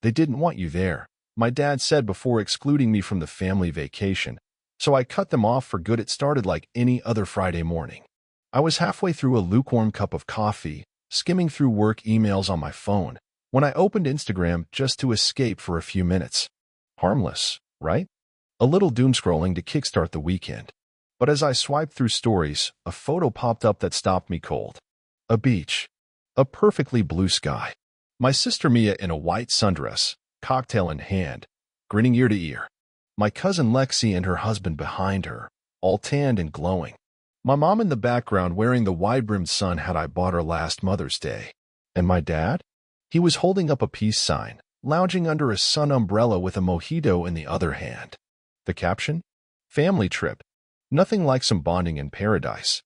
They didn't want you there, my dad said before excluding me from the family vacation, so I cut them off for good. It started like any other Friday morning. I was halfway through a lukewarm cup of coffee, skimming through work emails on my phone, when I opened Instagram just to escape for a few minutes. Harmless, right? A little doom-scrolling to kickstart the weekend. But as I swiped through stories, a photo popped up that stopped me cold. A beach. A perfectly blue sky. My sister Mia in a white sundress, cocktail in hand, grinning ear to ear. My cousin Lexi and her husband behind her, all tanned and glowing. My mom in the background wearing the wide-brimmed sun hat I bought her last Mother's Day. And my dad? He was holding up a peace sign, lounging under a sun umbrella with a mojito in the other hand. The caption? Family trip. Nothing like some bonding in paradise.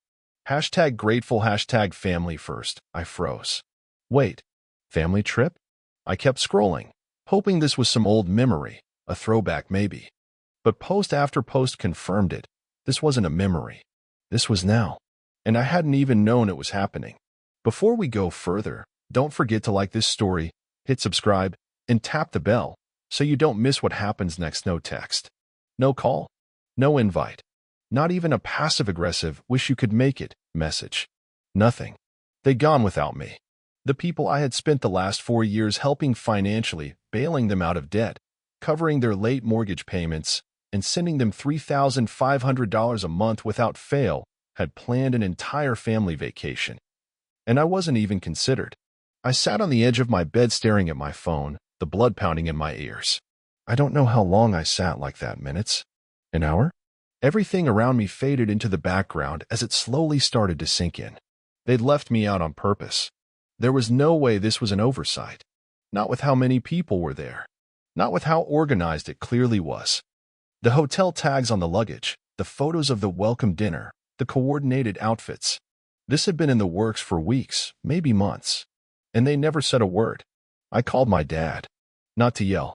Hashtag grateful, hashtag family first. I froze. Wait, family trip? I kept scrolling, hoping this was some old memory, a throwback maybe. But post after post confirmed it. This wasn't a memory. This was now. And I hadn't even known it was happening. Before we go further, don't forget to like this story, hit subscribe, and tap the bell so you don't miss what happens next. No text. No call. No invite. Not even a passive-aggressive wish you could make it message. Nothing. They gone without me. The people I had spent the last 4 years helping financially, bailing them out of debt, covering their late mortgage payments, and sending them $3,500 a month without fail, had planned an entire family vacation. And I wasn't even considered. I sat on the edge of my bed staring at my phone, the blood pounding in my ears. I don't know how long I sat like that. Minutes? An hour? Everything around me faded into the background as it slowly started to sink in. They'd left me out on purpose. There was no way this was an oversight. Not with how many people were there. Not with how organized it clearly was. The hotel tags on the luggage, the photos of the welcome dinner, the coordinated outfits. This had been in the works for weeks, maybe months. And they never said a word. I called my dad. Not to yell.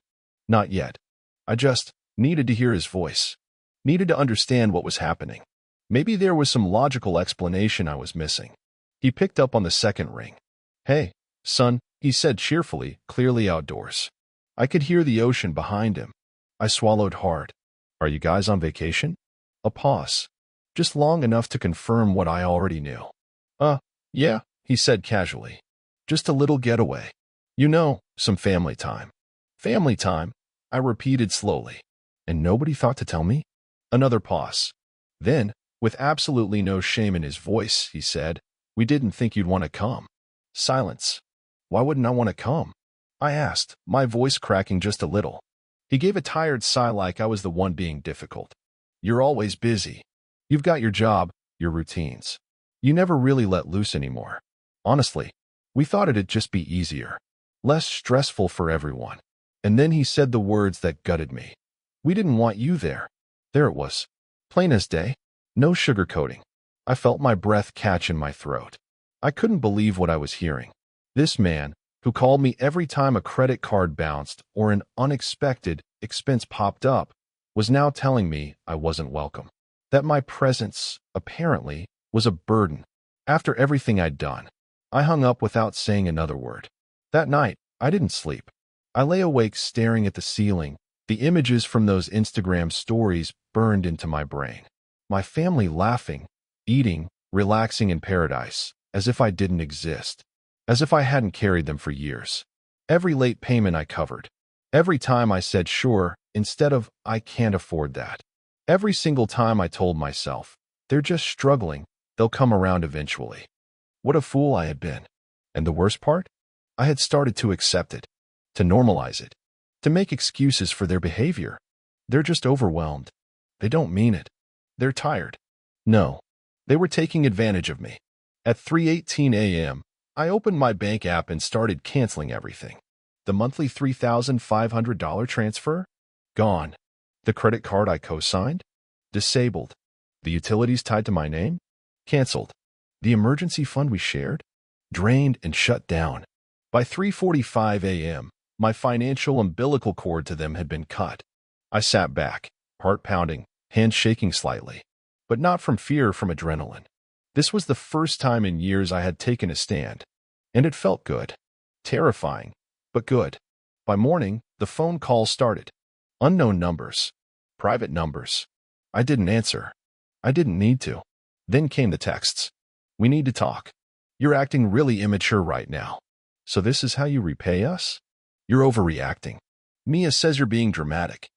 Not yet. I just needed to hear his voice. Needed to understand what was happening. Maybe there was some logical explanation I was missing. He picked up on the second ring. Hey, son, he said cheerfully, clearly outdoors. I could hear the ocean behind him. I swallowed hard. Are you guys on vacation? A pause. Just long enough to confirm what I already knew. Yeah, he said casually. Just a little getaway. You know, some family time. Family time, I repeated slowly. And nobody thought to tell me? Another pause. Then, with absolutely no shame in his voice, he said, we didn't think you'd want to come. Silence. Why wouldn't I want to come? I asked, my voice cracking just a little. He gave a tired sigh like I was the one being difficult. You're always busy. You've got your job, your routines. You never really let loose anymore. Honestly, we thought it'd just be easier. Less stressful for everyone. And then he said the words that gutted me. We didn't want you there. There it was. Plain as day. No sugarcoating. I felt my breath catch in my throat. I couldn't believe what I was hearing. This man, who called me every time a credit card bounced or an unexpected expense popped up, was now telling me I wasn't welcome. That my presence, apparently, was a burden. After everything I'd done, I hung up without saying another word. That night, I didn't sleep. I lay awake staring at the ceiling. The images from those Instagram stories burned into my brain. My family laughing, eating, relaxing in paradise, as if I didn't exist. As if I hadn't carried them for years. Every late payment I covered. Every time I said sure instead of I can't afford that. Every single time I told myself, they're just struggling, they'll come around eventually. What a fool I had been. And the worst part? I had started to accept it. To normalize it. To make excuses for their behavior. They're just overwhelmed. They don't mean it. They're tired. No. They were taking advantage of me. At 3:18 a.m., I opened my bank app and started canceling everything. The monthly $3,500 transfer? Gone. The credit card I co-signed? Disabled. The utilities tied to my name? Canceled. The emergency fund we shared? Drained and shut down. By 3:45 a.m., my financial umbilical cord to them had been cut. I sat back, heart pounding, hands shaking slightly. But not from fear, from adrenaline. This was the first time in years I had taken a stand. And it felt good. Terrifying, but good. By morning, the phone calls started. Unknown numbers. Private numbers. I didn't answer. I didn't need to. Then came the texts. We need to talk. You're acting really immature right now. So this is how you repay us? You're overreacting. Mia says you're being dramatic.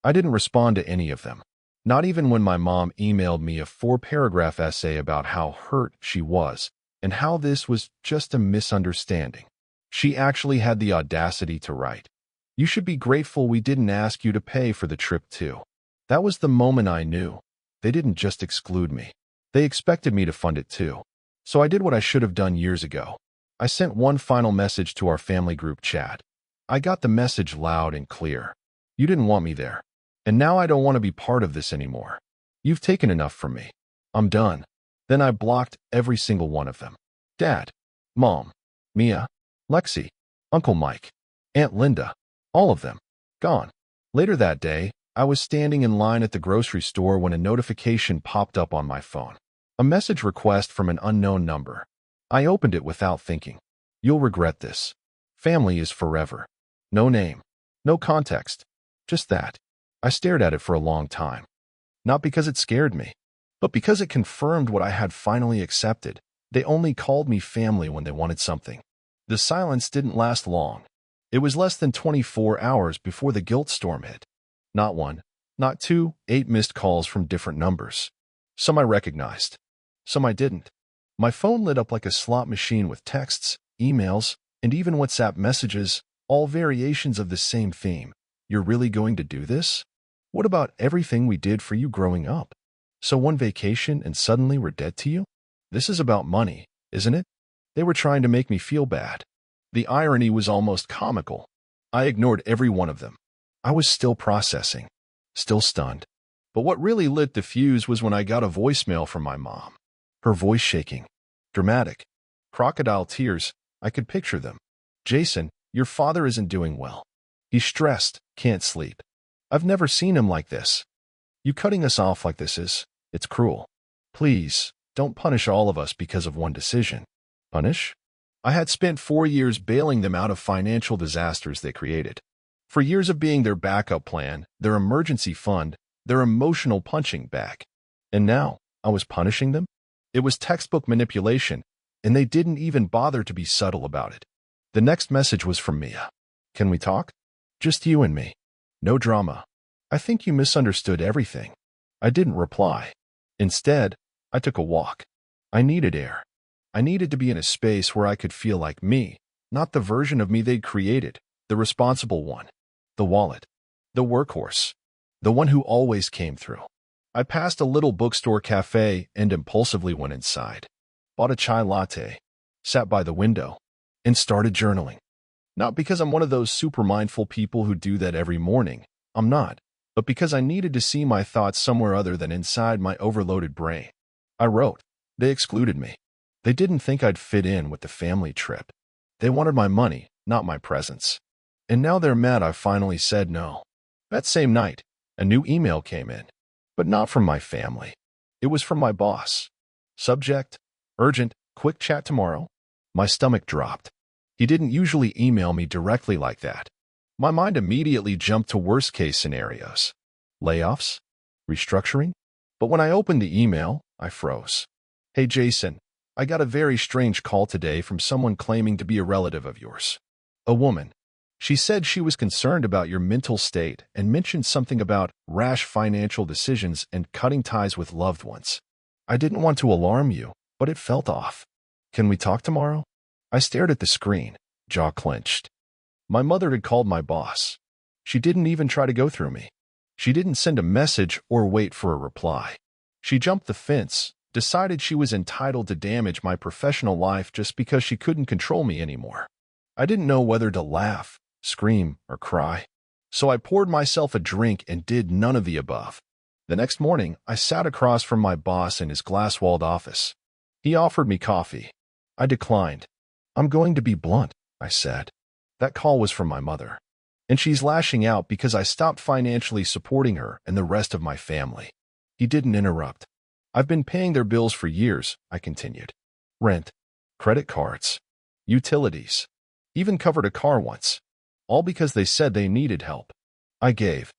I didn't respond to any of them. Not even when my mom emailed me a 4-paragraph essay about how hurt she was and how this was just a misunderstanding. She actually had the audacity to write, "You should be grateful we didn't ask you to pay for the trip too." That was the moment I knew. They didn't just exclude me. They expected me to fund it too. So I did what I should have done years ago. I sent one final message to our family group chat. I got the message loud and clear. You didn't want me there. And now I don't want to be part of this anymore. You've taken enough from me. I'm done. Then I blocked every single one of them. Dad, Mom, Mia, Lexi, Uncle Mike, Aunt Linda, all of them. Gone. Later that day, I was standing in line at the grocery store when a notification popped up on my phone. A message request from an unknown number. I opened it without thinking. You'll regret this. Family is forever. No name. No context. Just that. I stared at it for a long time. Not because it scared me, but because it confirmed what I had finally accepted. They only called me family when they wanted something. The silence didn't last long. It was less than 24 hours before the guilt storm hit. Not one, not two, 8 missed calls from different numbers. Some I recognized. Some I didn't. My phone lit up like a slot machine with texts, emails, and even WhatsApp messages, all variations of the same theme. You're really going to do this? What about everything we did for you growing up? So one vacation and suddenly we're dead to you? This is about money, isn't it? They were trying to make me feel bad. The irony was almost comical. I ignored every one of them. I was still processing, still stunned. But what really lit the fuse was when I got a voicemail from my mom. Her voice shaking, dramatic, crocodile tears. I could picture them. Jason, your father isn't doing well. He's stressed, can't sleep. I've never seen him like this. You cutting us off like this it's cruel. Please, don't punish all of us because of one decision. Punish? I had spent 4 years bailing them out of financial disasters they created. For years of being their backup plan, their emergency fund, their emotional punching bag. And now, I was punishing them? It was textbook manipulation, and they didn't even bother to be subtle about it. The next message was from Mia. Can we talk? Just you and me. No drama. I think you misunderstood everything. I didn't reply. Instead, I took a walk. I needed air. I needed to be in a space where I could feel like me, not the version of me they'd created, the responsible one, the wallet, the workhorse, the one who always came through. I passed a little bookstore cafe and impulsively went inside, bought a chai latte, sat by the window, and started journaling. Not because I'm one of those super mindful people who do that every morning. I'm not. But because I needed to see my thoughts somewhere other than inside my overloaded brain. I wrote. They excluded me. They didn't think I'd fit in with the family trip. They wanted my money, not my presence. And now they're mad I finally said no. That same night, a new email came in. But not from my family. It was from my boss. Subject, urgent, quick chat tomorrow. My stomach dropped. He didn't usually email me directly like that. My mind immediately jumped to worst-case scenarios. Layoffs? Restructuring? But when I opened the email, I froze. Hey Jason, I got a very strange call today from someone claiming to be a relative of yours. A woman. She said she was concerned about your mental state and mentioned something about rash financial decisions and cutting ties with loved ones. I didn't want to alarm you, but it felt off. Can we talk tomorrow? I stared at the screen, jaw clenched. My mother had called my boss. She didn't even try to go through me. She didn't send a message or wait for a reply. She jumped the fence, decided she was entitled to damage my professional life just because she couldn't control me anymore. I didn't know whether to laugh, scream, or cry. So I poured myself a drink and did none of the above. The next morning, I sat across from my boss in his glass-walled office. He offered me coffee. I declined. I'm going to be blunt, I said. That call was from my mother. And she's lashing out because I stopped financially supporting her and the rest of my family. He didn't interrupt. I've been paying their bills for years, I continued. Rent, credit cards, utilities, even covered a car once. all because they said they needed help. I gave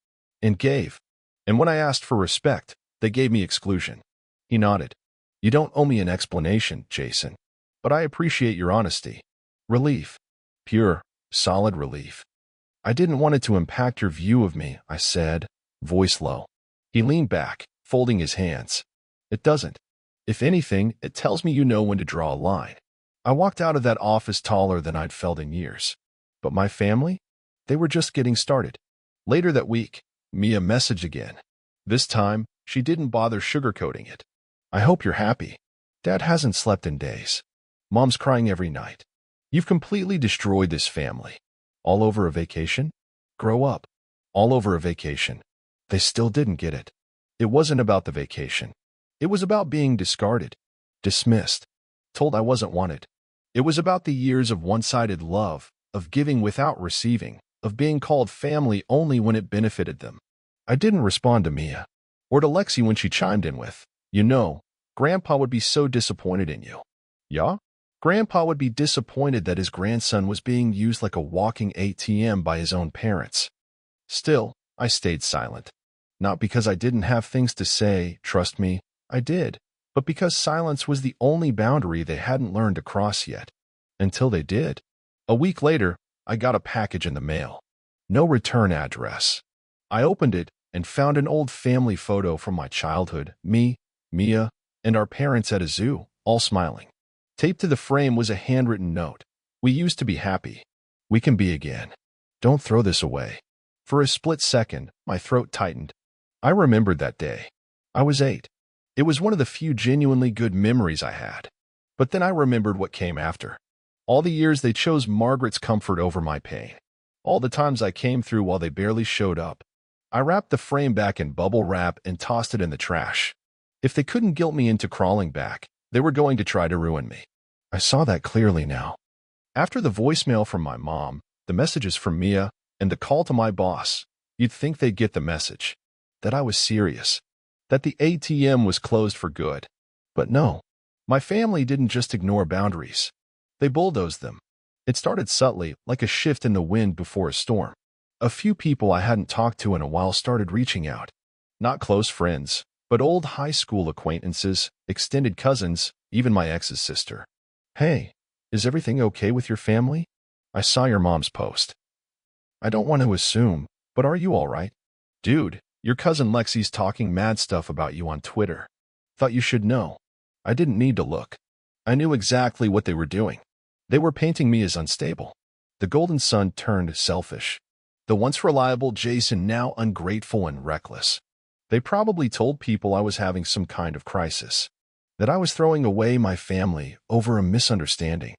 and gave, and when I asked for respect, they gave me exclusion. He nodded. You don't owe me an explanation, Jason, but I appreciate your honesty. Relief. Pure, solid relief. I didn't want it to impact your view of me, I said, voice low. He leaned back, folding his hands. It doesn't. If anything, it tells me you know when to draw a line. I walked out of that office taller than I'd felt in years. But my family? They were just getting started. Later that week, Mia messaged again. This time, she didn't bother sugarcoating it. I hope you're happy. Dad hasn't slept in days. Mom's crying every night. You've completely destroyed this family. All over a vacation? Grow up. All over a vacation. They still didn't get it. It wasn't about the vacation. It was about being discarded, dismissed, told I wasn't wanted. It was about the years of one-sided love, of giving without receiving, of being called family only when it benefited them. I didn't respond to Mia, or to Lexi when she chimed in with, you know, Grandpa would be so disappointed in you. Yeah? Grandpa would be disappointed that his grandson was being used like a walking ATM by his own parents. Still, I stayed silent. Not because I didn't have things to say, trust me, I did, but because silence was the only boundary they hadn't learned to cross yet. Until they did. A week later, I got a package in the mail. No return address. I opened it and found an old family photo from my childhood, me, Mia, and our parents at a zoo, all smiling. Taped to the frame was a handwritten note. We used to be happy. We can be again. Don't throw this away. For a split second, my throat tightened. I remembered that day. I was 8. It was one of the few genuinely good memories I had. But then I remembered what came after. All the years they chose Margaret's comfort over my pain. All the times I came through while they barely showed up. I wrapped the frame back in bubble wrap and tossed it in the trash. If they couldn't guilt me into crawling back, they were going to try to ruin me. I saw that clearly now. After the voicemail from my mom, the messages from Mia, and the call to my boss, you'd think they'd get the message. That I was serious. That the ATM was closed for good. But no. My family didn't just ignore boundaries. They bulldozed them. It started subtly, like a shift in the wind before a storm. A few people I hadn't talked to in a while started reaching out. Not close friends, but old high school acquaintances, extended cousins, even my ex's sister. Hey, is everything okay with your family? I saw your mom's post. I don't want to assume, but are you all right? Dude, your cousin Lexi's talking mad stuff about you on Twitter. Thought you should know. I didn't need to look. I knew exactly what they were doing. They were painting me as unstable. The golden son turned selfish. The once reliable Jason now ungrateful and reckless. They probably told people I was having some kind of crisis. That I was throwing away my family over a misunderstanding.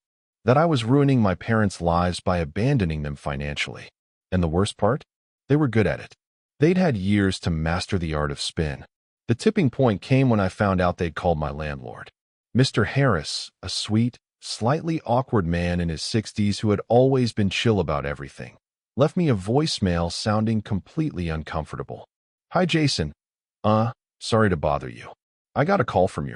That I was ruining my parents' lives by abandoning them financially. And the worst part? They were good at it. They'd had years to master the art of spin. The tipping point came when I found out they'd called my landlord. Mr. Harris, a sweet, slightly awkward man in his 60s who had always been chill about everything, left me a voicemail sounding completely uncomfortable. Hi, Jason. Sorry to bother you. I got a call from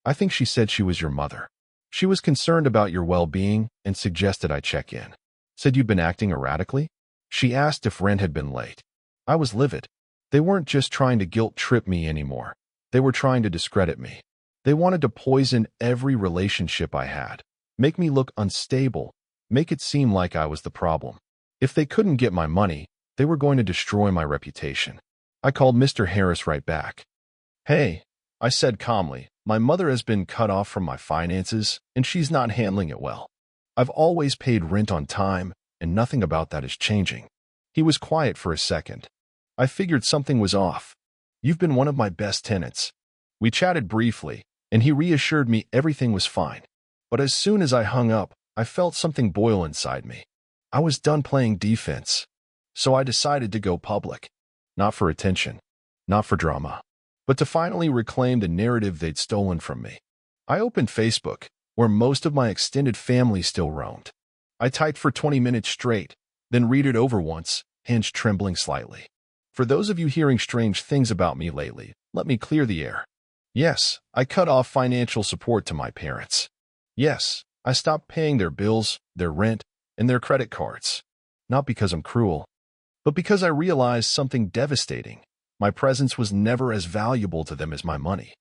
I think she said she was your mother. She was concerned about your well-being and suggested I check in. Said you'd been acting erratically? She asked if rent had been late. I was livid. They weren't just trying to guilt-trip me anymore. They were trying to discredit me. They wanted to poison every relationship I had, make me look unstable, make it seem like I was the problem. If they couldn't get my money, they were going to destroy my reputation. I called Mr. Harris right back. Hey, I said calmly, my mother has been cut off from my finances, and she's not handling it well. I've always paid rent on time, and nothing about that is changing. He was quiet for a second. I figured something was off. You've been one of my best tenants. We chatted briefly, and he reassured me everything was fine. But as soon as I hung up, I felt something boil inside me. I was done playing defense. So I decided to go public. Not for attention, not for drama, but to finally reclaim the narrative they'd stolen from me. I opened Facebook, where most of my extended family still roamed. I typed for 20 minutes straight, then read it over once, hands trembling slightly. For those of you hearing strange things about me lately, let me clear the air. Yes, I cut off financial support to my parents. Yes, I stopped paying their bills, their rent, and their credit cards. Not because I'm cruel, but because I realized something devastating. My presence was never as valuable to them as my money.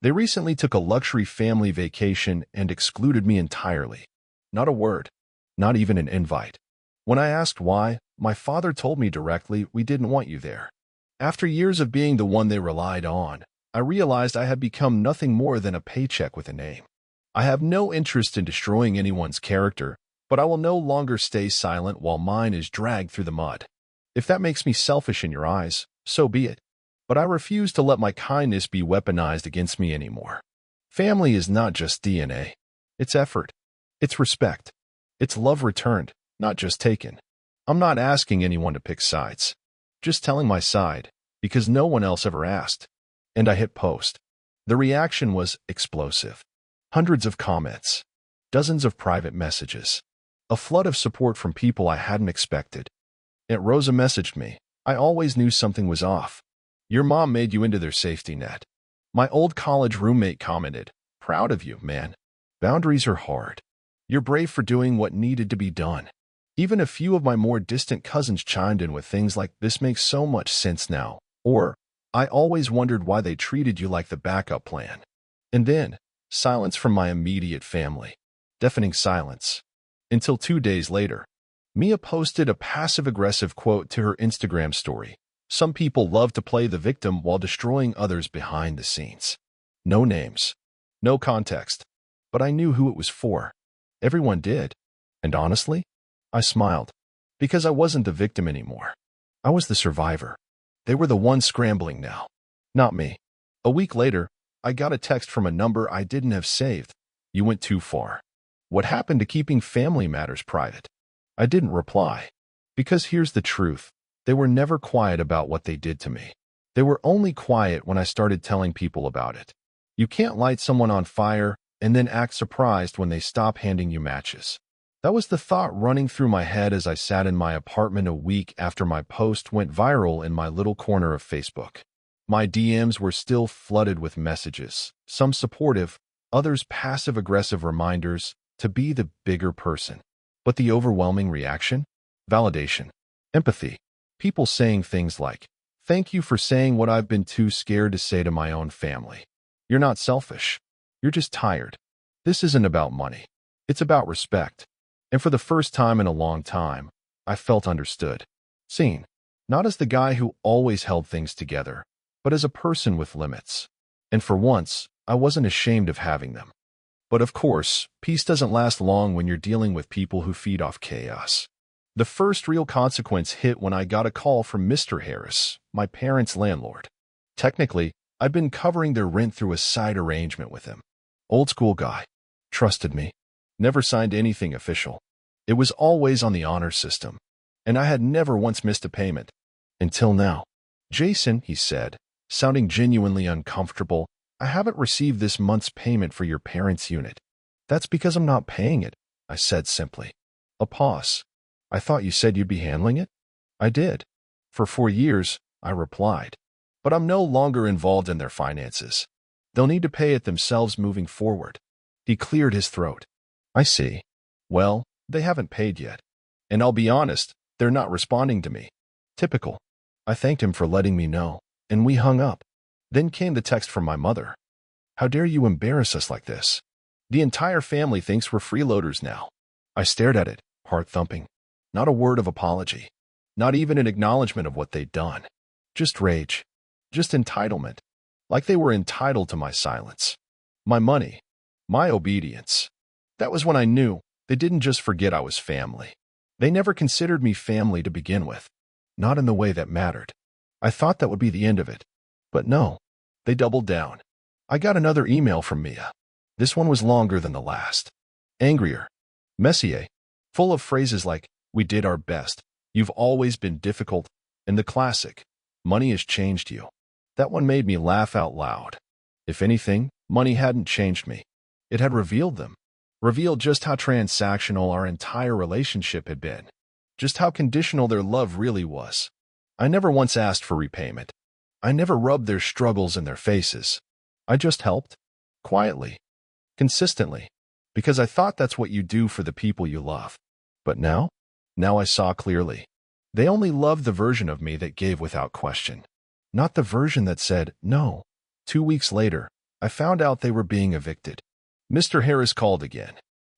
They recently took a luxury family vacation and excluded me entirely. Not a word, not even an invite. When I asked why, my father told me directly, "We didn't want you there." After years of being the one they relied on, I realized I had become nothing more than a paycheck with a name. I have no interest in destroying anyone's character, but I will no longer stay silent while mine is dragged through the mud. If that makes me selfish in your eyes, so be it. But I refuse to let my kindness be weaponized against me anymore. Family is not just DNA. It's effort. It's respect. It's love returned, not just taken. I'm not asking anyone to pick sides. Just telling my side, because no one else ever asked. And I hit post. The reaction was explosive. Hundreds of comments. Dozens of private messages. A flood of support from people I hadn't expected. Aunt Rosa messaged me. "I always knew something was off. Your mom made you into their safety net." My old college roommate commented, "Proud of you, man. Boundaries are hard. You're brave for doing what needed to be done." Even a few of my more distant cousins chimed in with things like, "This makes so much sense now," or, "I always wondered why they treated you like the backup plan." And then, silence from my immediate family. Deafening silence. Until 2 days later, Mia posted a passive-aggressive quote to her Instagram story. "Some people love to play the victim while destroying others behind the scenes." No names. No context. But I knew who it was for. Everyone did. And honestly, I smiled. Because I wasn't the victim anymore. I was the survivor. They were the ones scrambling now. Not me. A week later, I got a text from a number I didn't have saved. "You went too far. What happened to keeping family matters private?" I didn't reply. Because here's the truth. They were never quiet about what they did to me. They were only quiet when I started telling people about it. You can't light someone on fire and then act surprised when they stop handing you matches. That was the thought running through my head as I sat in my apartment a week after my post went viral in my little corner of Facebook. My DMs were still flooded with messages, some supportive, others passive-aggressive reminders to be the bigger person. But the overwhelming reaction? Validation. Empathy. People saying things like, "Thank you for saying what I've been too scared to say to my own family. You're not selfish. You're just tired. This isn't about money. It's about respect." And for the first time in a long time, I felt understood. Seen. Not as the guy who always held things together, but as a person with limits. And for once, I wasn't ashamed of having them. But of course, peace doesn't last long when you're dealing with people who feed off chaos. The first real consequence hit when I got a call from Mr. Harris, my parents' landlord. Technically, I'd been covering their rent through a side arrangement with him. Old school guy. Trusted me. Never signed anything official. It was always on the honor system. And I had never once missed a payment. Until now. "Jason," he said, sounding genuinely uncomfortable, "I haven't received this month's payment for your parents' unit." "That's because I'm not paying it," I said simply. A pause. "I thought you said you'd be handling it?" "I did. For 4 years," I replied. "But I'm no longer involved in their finances. They'll need to pay it themselves moving forward." He cleared his throat. "I see. Well, they haven't paid yet. And I'll be honest, they're not responding to me." Typical. I thanked him for letting me know, and we hung up. Then came the text from my mother. "How dare you embarrass us like this? The entire family thinks we're freeloaders now." I stared at it, heart thumping. Not a word of apology. Not even an acknowledgement of what they'd done. Just rage. Just entitlement. Like they were entitled to my silence. My money. My obedience. That was when I knew they didn't just forget I was family. They never considered me family to begin with. Not in the way that mattered. I thought that would be the end of it. But no. They doubled down. I got another email from Mia. This one was longer than the last. Angrier. Messier. Full of phrases like, "We did our best. You've always been difficult." And the classic, "Money has changed you." That one made me laugh out loud. If anything, money hadn't changed me. It had revealed them. Revealed just how transactional our entire relationship had been. Just how conditional their love really was. I never once asked for repayment. I never rubbed their struggles in their faces. I just helped. Quietly. Consistently. Because I thought that's what you do for the people you love. But now? Now I saw clearly. They only loved the version of me that gave without question, not the version that said no. 2 weeks later, I found out they were being evicted. Mr. Harris called again.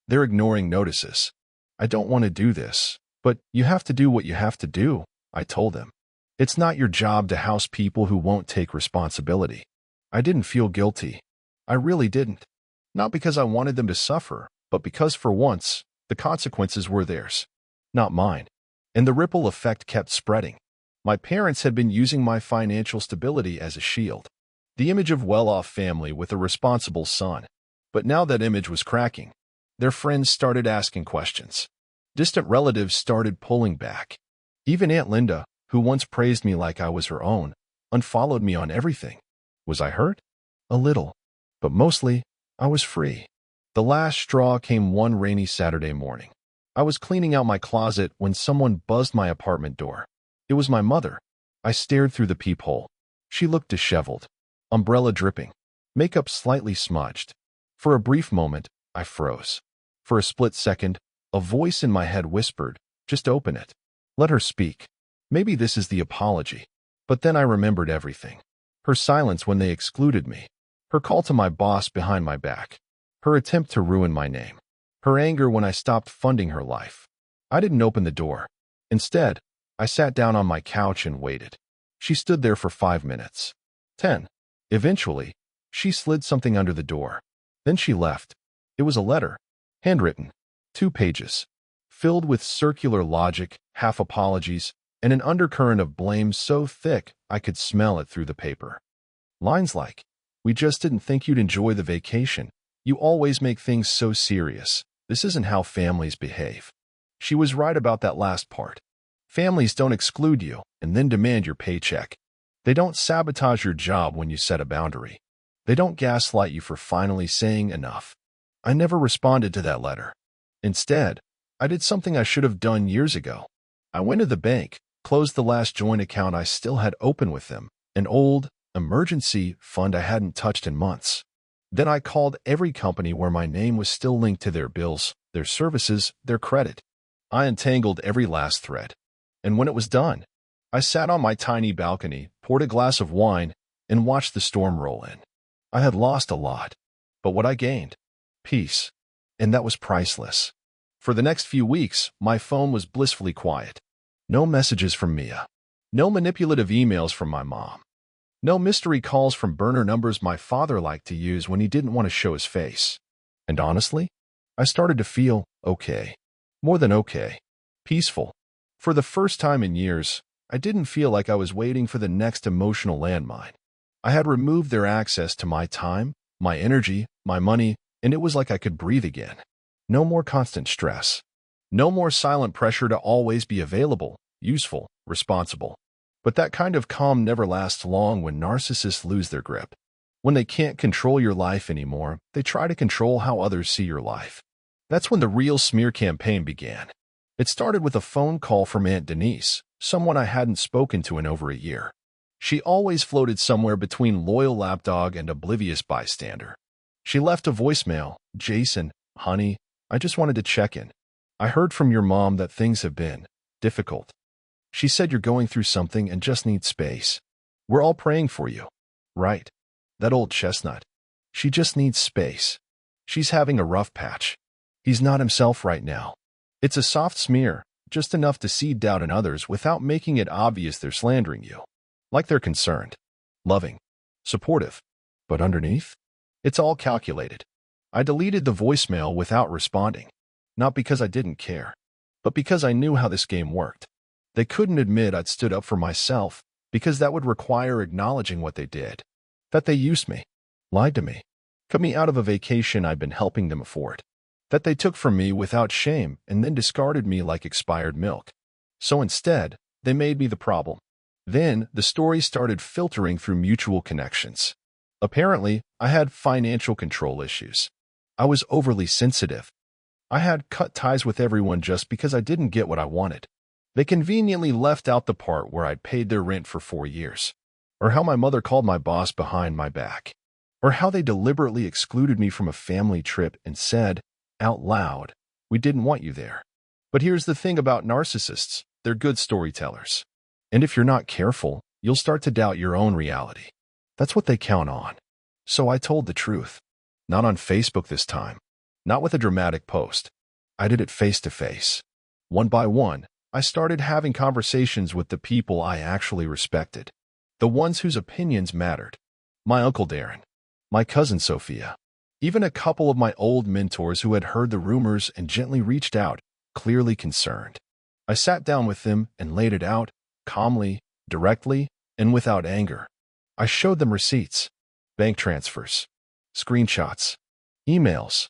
They're ignoring notices. I don't want to do this, but you have to do what you have to do, I told them. It's not your job to house people who won't take responsibility. I didn't feel guilty. I really didn't. Not because I wanted them to suffer, but because for once, the consequences were theirs, not mine. And the ripple effect kept spreading. My parents had been using my financial stability as a shield, the image of well-off family with a responsible son. But now that image was cracking. Their friends started asking questions. Distant relatives started pulling back. Even Aunt Linda, who once praised me like I was her own, unfollowed me on everything. Was I hurt? A little. But mostly, I was free. The last straw came one rainy Saturday morning. I was cleaning out my closet when someone buzzed my apartment door. It was my mother. I stared through the peephole. She looked disheveled, umbrella dripping, makeup slightly smudged. For a brief moment, I froze. For a split second, a voice in my head whispered, "Just open it. Let her speak. Maybe this is the apology." But then I remembered everything. Her silence when they excluded me. Her call to my boss behind my back. Her attempt to ruin my name. Her anger when I stopped funding her life. I didn't open the door. Instead, I sat down on my couch and waited. She stood there for 5 minutes. 10. Eventually, she slid something under the door. Then she left. It was a letter. Handwritten. 2 pages. Filled with circular logic, half apologies, and an undercurrent of blame so thick I could smell it through the paper. Lines like, "We just didn't think you'd enjoy the vacation. You always make things so serious. This isn't how families behave." She was right about that last part. Families don't exclude you and then demand your paycheck. They don't sabotage your job when you set a boundary. They don't gaslight you for finally saying enough. I never responded to that letter. Instead, I did something I should have done years ago. I went to the bank, closed the last joint account I still had open with them, an old emergency fund I hadn't touched in months. Then I called every company where my name was still linked to their bills, their services, their credit. I untangled every last thread. And when it was done, I sat on my tiny balcony, poured a glass of wine, and watched the storm roll in. I had lost a lot, but what I gained? Peace. And that was priceless. For the next few weeks, my phone was blissfully quiet. No messages from Mia. No manipulative emails from my mom. No mystery calls from burner numbers my father liked to use when he didn't want to show his face. And honestly, I started to feel okay. More than okay. Peaceful. For the first time in years, I didn't feel like I was waiting for the next emotional landmine. I had removed their access to my time, my energy, my money, and it was like I could breathe again. No more constant stress. No more silent pressure to always be available, useful, responsible. But that kind of calm never lasts long when narcissists lose their grip. When they can't control your life anymore, they try to control how others see your life. That's when the real smear campaign began. It started with a phone call from Aunt Denise, someone I hadn't spoken to in over a year. She always floated somewhere between loyal lapdog and oblivious bystander. She left a voicemail, "Jason, honey, I just wanted to check in. I heard from your mom that things have been difficult. She said you're going through something and just need space. We're all praying for you." Right. That old chestnut. She just needs space. She's having a rough patch. He's not himself right now. It's a soft smear, just enough to seed doubt in others without making it obvious they're slandering you. Like they're concerned, loving, supportive. But underneath, it's all calculated. I deleted the voicemail without responding. Not because I didn't care, but because I knew how this game worked. They couldn't admit I'd stood up for myself because that would require acknowledging what they did. That they used me, lied to me, cut me out of a vacation I'd been helping them afford. That they took from me without shame and then discarded me like expired milk. So instead, they made me the problem. Then, the story started filtering through mutual connections. Apparently, I had financial control issues. I was overly sensitive. I had cut ties with everyone just because I didn't get what I wanted. They conveniently left out the part where I'd paid their rent for 4 years. Or how my mother called my boss behind my back. Or how they deliberately excluded me from a family trip and said, out loud, "We didn't want you there." But here's the thing about narcissists. They're good storytellers. And if you're not careful, you'll start to doubt your own reality. That's what they count on. So I told the truth. Not on Facebook this time. Not with a dramatic post. I did it face to face. One by one, I started having conversations with the people I actually respected. The ones whose opinions mattered. My Uncle Darren. My cousin Sophia. Even a couple of my old mentors who had heard the rumors and gently reached out, clearly concerned. I sat down with them and laid it out, calmly, directly, and without anger. I showed them receipts, bank transfers, screenshots, emails.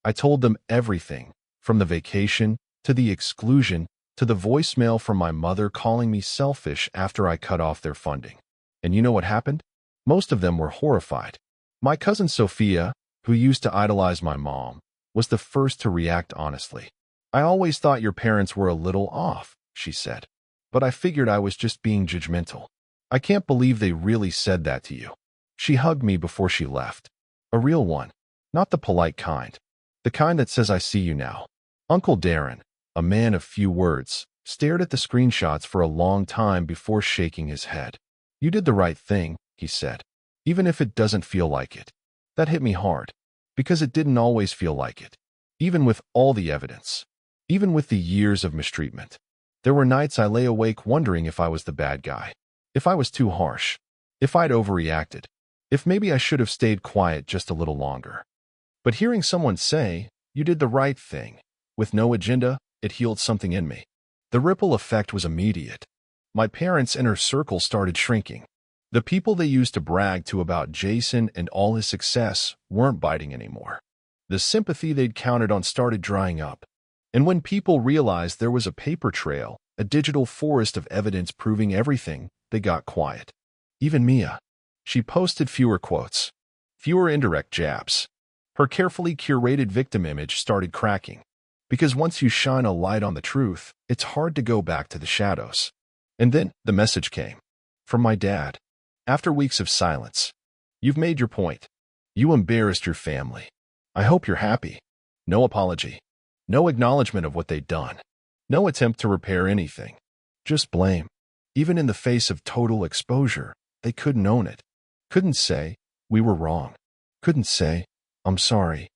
I told them everything, from the vacation, to the exclusion, to the voicemail from my mother calling me selfish after I cut off their funding. And you know what happened? Most of them were horrified. My cousin Sophia, who used to idolize my mom, was the first to react honestly. I always thought your parents were a little off, she said. But I figured I was just being judgmental. I can't believe they really said that to you. She hugged me before she left. A real one. Not the polite kind. The kind that says I see you now. Uncle Darren, a man of few words, stared at the screenshots for a long time before shaking his head. You did the right thing, he said. Even if it doesn't feel like it. That hit me hard. Because it didn't always feel like it. Even with all the evidence. Even with the years of mistreatment. There were nights I lay awake wondering if I was the bad guy. If I was too harsh. If I'd overreacted. If maybe I should have stayed quiet just a little longer. But hearing someone say, you did the right thing, with no agenda, it healed something in me. The ripple effect was immediate. My parents' inner circle started shrinking. The people they used to brag to about Jason and all his success weren't biting anymore. The sympathy they'd counted on started drying up. And when people realized there was a paper trail, a digital forest of evidence proving everything, they got quiet. Even Mia. She posted fewer quotes, fewer indirect jabs. Her carefully curated victim image started cracking. Because once you shine a light on the truth, it's hard to go back to the shadows. And then the message came. From my dad. After weeks of silence. You've made your point. You embarrassed your family. I hope you're happy. No apology. No acknowledgement of what they'd done. No attempt to repair anything. Just blame. Even in the face of total exposure, they couldn't own it. Couldn't say, we were wrong. Couldn't say, I'm sorry.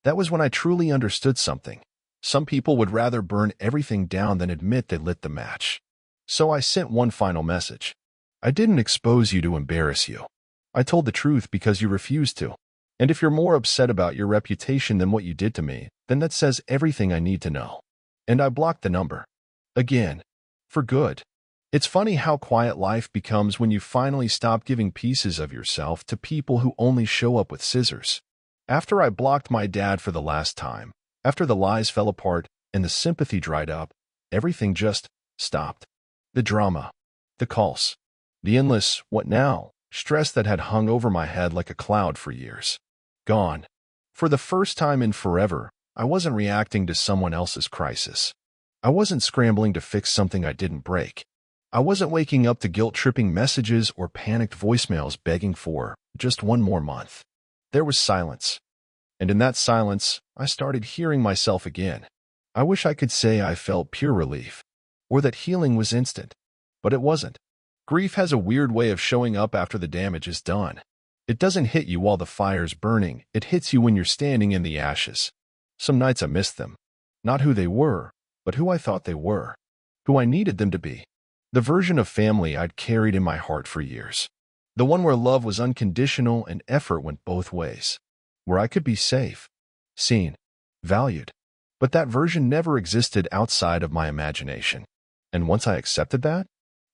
That was when I truly understood something. Some people would rather burn everything down than admit they lit the match. So I sent one final message. I didn't expose you to embarrass you. I told the truth because you refused to. And if you're more upset about your reputation than what you did to me, then that says everything I need to know. And I blocked the number. Again. For good. It's funny how quiet life becomes when you finally stop giving pieces of yourself to people who only show up with scissors. After I blocked my dad for the last time, after the lies fell apart and the sympathy dried up, everything just stopped. The drama. The calls. The endless, what now, stress that had hung over my head like a cloud for years. Gone. For the first time in forever, I wasn't reacting to someone else's crisis. I wasn't scrambling to fix something I didn't break. I wasn't waking up to guilt-tripping messages or panicked voicemails begging for just one more month. There was silence. And in that silence, I started hearing myself again. I wish I could say I felt pure relief, or that healing was instant. But it wasn't. Grief has a weird way of showing up after the damage is done. It doesn't hit you while the fire's burning, it hits you when you're standing in the ashes. Some nights I missed them. Not who they were, but who I thought they were. Who I needed them to be. The version of family I'd carried in my heart for years. The one where love was unconditional and effort went both ways. Where I could be safe, seen, valued. But that version never existed outside of my imagination. And once I accepted that,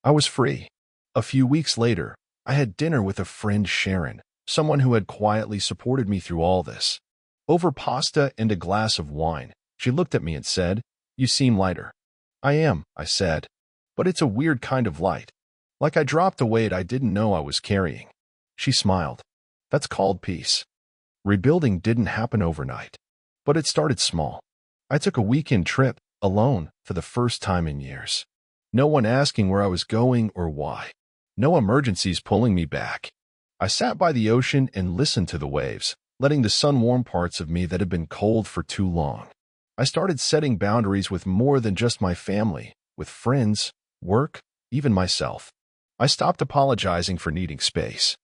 I was free. A few weeks later, I had dinner with a friend, Sharon, someone who had quietly supported me through all this. Over pasta and a glass of wine, she looked at me and said, "You seem lighter." "I am," I said. "But it's a weird kind of light. Like I dropped a weight I didn't know I was carrying." She smiled. "That's called peace." Rebuilding didn't happen overnight. But it started small. I took a weekend trip, alone, for the first time in years. No one asking where I was going or why. No emergencies pulling me back. I sat by the ocean and listened to the waves, letting the sun warm parts of me that had been cold for too long. I started setting boundaries with more than just my family, with friends, work, even myself. I stopped apologizing for needing space.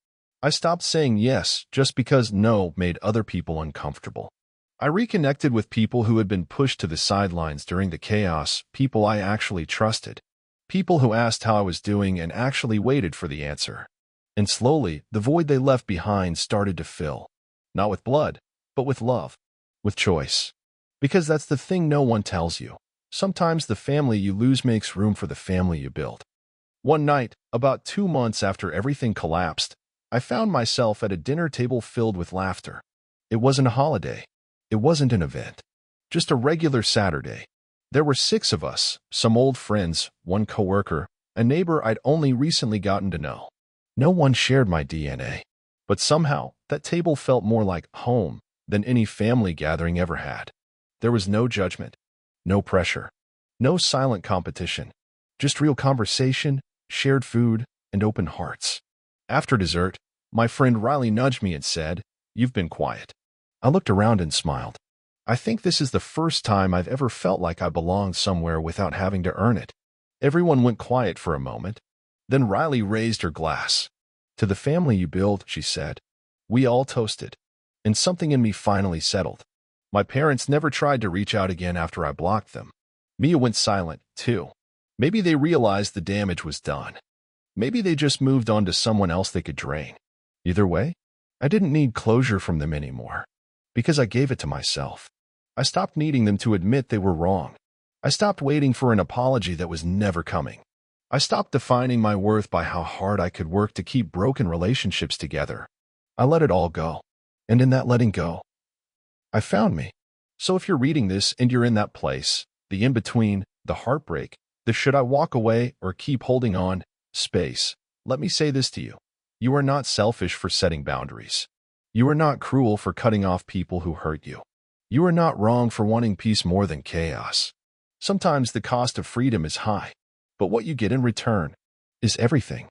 I stopped saying yes just because no made other people uncomfortable. I reconnected with people who had been pushed to the sidelines during the chaos, people I actually trusted, people who asked how I was doing and actually waited for the answer. And slowly, the void they left behind started to fill. Not with blood, but with love, with choice. Because that's the thing no one tells you. Sometimes the family you lose makes room for the family you build. One night, about 2 months after everything collapsed, I found myself at a dinner table filled with laughter. It wasn't a holiday. It wasn't an event. Just a regular Saturday. There were 6 of us, some old friends, one coworker, a neighbor I'd only recently gotten to know. No one shared my DNA. But somehow, that table felt more like home than any family gathering ever had. There was no judgment, no pressure, no silent competition, just real conversation, shared food, and open hearts. After dessert, my friend Riley nudged me and said, "You've been quiet." I looked around and smiled. I think this is the first time I've ever felt like I belonged somewhere without having to earn it. Everyone went quiet for a moment. Then Riley raised her glass. "To the family you build," she said. We all toasted. And something in me finally settled. My parents never tried to reach out again after I blocked them. Mia went silent, too. Maybe they realized the damage was done. Maybe they just moved on to someone else they could drain. Either way, I didn't need closure from them anymore. Because I gave it to myself. I stopped needing them to admit they were wrong. I stopped waiting for an apology that was never coming. I stopped defining my worth by how hard I could work to keep broken relationships together. I let it all go. And in that letting go, I found me. So if you're reading this and you're in that place, the in-between, the heartbreak, the should I walk away or keep holding on, space, let me say this to you. You are not selfish for setting boundaries. You are not cruel for cutting off people who hurt you. You are not wrong for wanting peace more than chaos. Sometimes the cost of freedom is high, but what you get in return is everything.